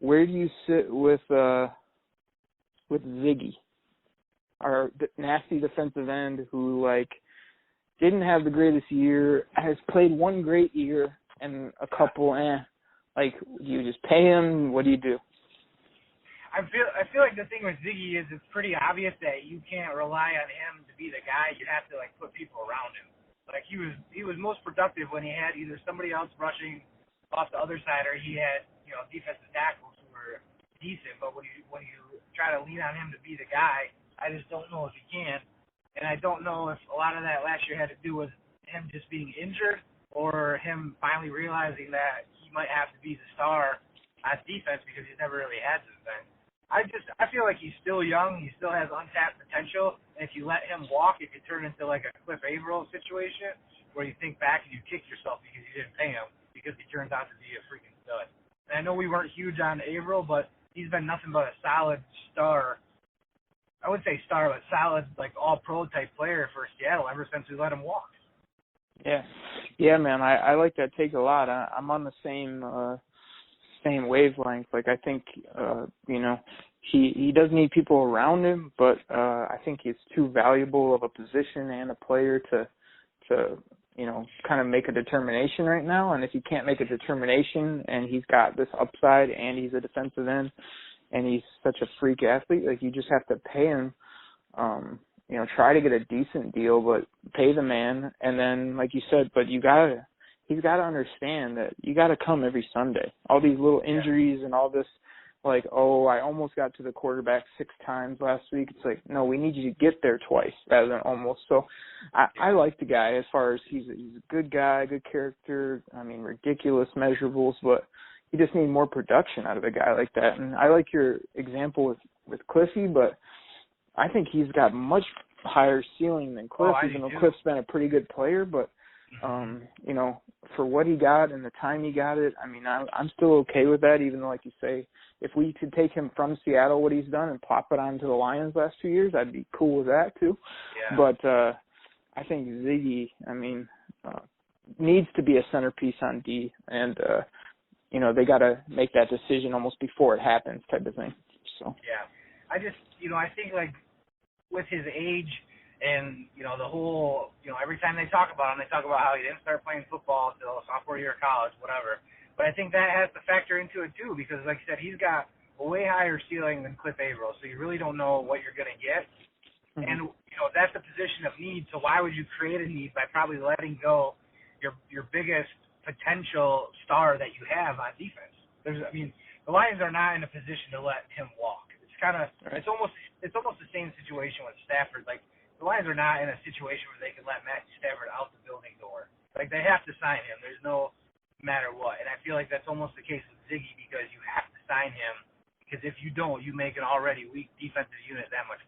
where do you sit with Ziggy, our nasty defensive end who, like, didn't have the greatest year, has played one great year and a couple, like, do you just pay him? What do you do? I feel like the thing with Ziggy is it's pretty obvious that you can't rely on him to be the guy. You have to, like, put people around him. Like, he was most productive when he had either somebody else rushing off the other side or he had, defensive tackles who were decent. But when you try to lean on him to be the guy, I just don't know if he can. And I don't know if a lot of that last year had to do with him just being injured or him finally realizing that he might have to be the star on defense because he's never really had since then. I feel like he's still young. He still has untapped potential. And if you let him walk, it could turn into like a Cliff Averill situation where you think back and you kick yourself because you didn't pay him because he turns out to be a freaking stud. And I know we weren't huge on Averill, but he's been nothing but a solid star. I wouldn't say star, but solid, like all-pro type player for Seattle ever since we let him walk. Yeah, man. I like that take a lot. I'm on the same wavelength. Like, I think, he does need people around him, but I think he's too valuable of a position and a player to kind of make a determination right now. And if he can't make a determination and he's got this upside and he's a defensive end and he's such a freak athlete, like, you just have to pay him, try to get a decent deal, but pay the man. And then, like you said, but he's got to understand that you got to come every Sunday. All these little injuries and all this, like, oh, I almost got to the quarterback 6 times last week. It's like, no, we need you to get there twice rather than almost. So I like the guy as far as he's a good guy, good character. I mean, ridiculous measurables, but you just need more production out of a guy like that. And I like your example with Cliffy, but I think he's got much higher ceiling than Cliff, even though Cliff's been a pretty good player, but for what he got and the time he got it, I mean, I'm still okay with that, even though, like you say, if we could take him from Seattle, what he's done, and plop it onto the Lions last 2 years, I'd be cool with that too. Yeah. But I think Ziggy, needs to be a centerpiece on D, and, they got to make that decision almost before it happens type of thing. So. Yeah. I just, I think, like, with his age and, the whole, every time they talk about him, they talk about how he didn't start playing football until sophomore year of college, whatever. But I think that has to factor into it, too, because, like I said, he's got a way higher ceiling than Cliff Averill, so you really don't know what you're going to get. Mm-hmm. And, that's a position of need, so why would you create a need by probably letting go your biggest potential star that you have on defense? The Lions are not in a position to let him walk. It's kind of right. It's almost the same situation with Stafford. Like, the Lions are not in a situation where they can let Matthew Stafford out the building door. Like, they have to sign him. There's no matter what. And I feel like that's almost the case with Ziggy because you have to sign him because if you don't, you make an already weak defensive unit that much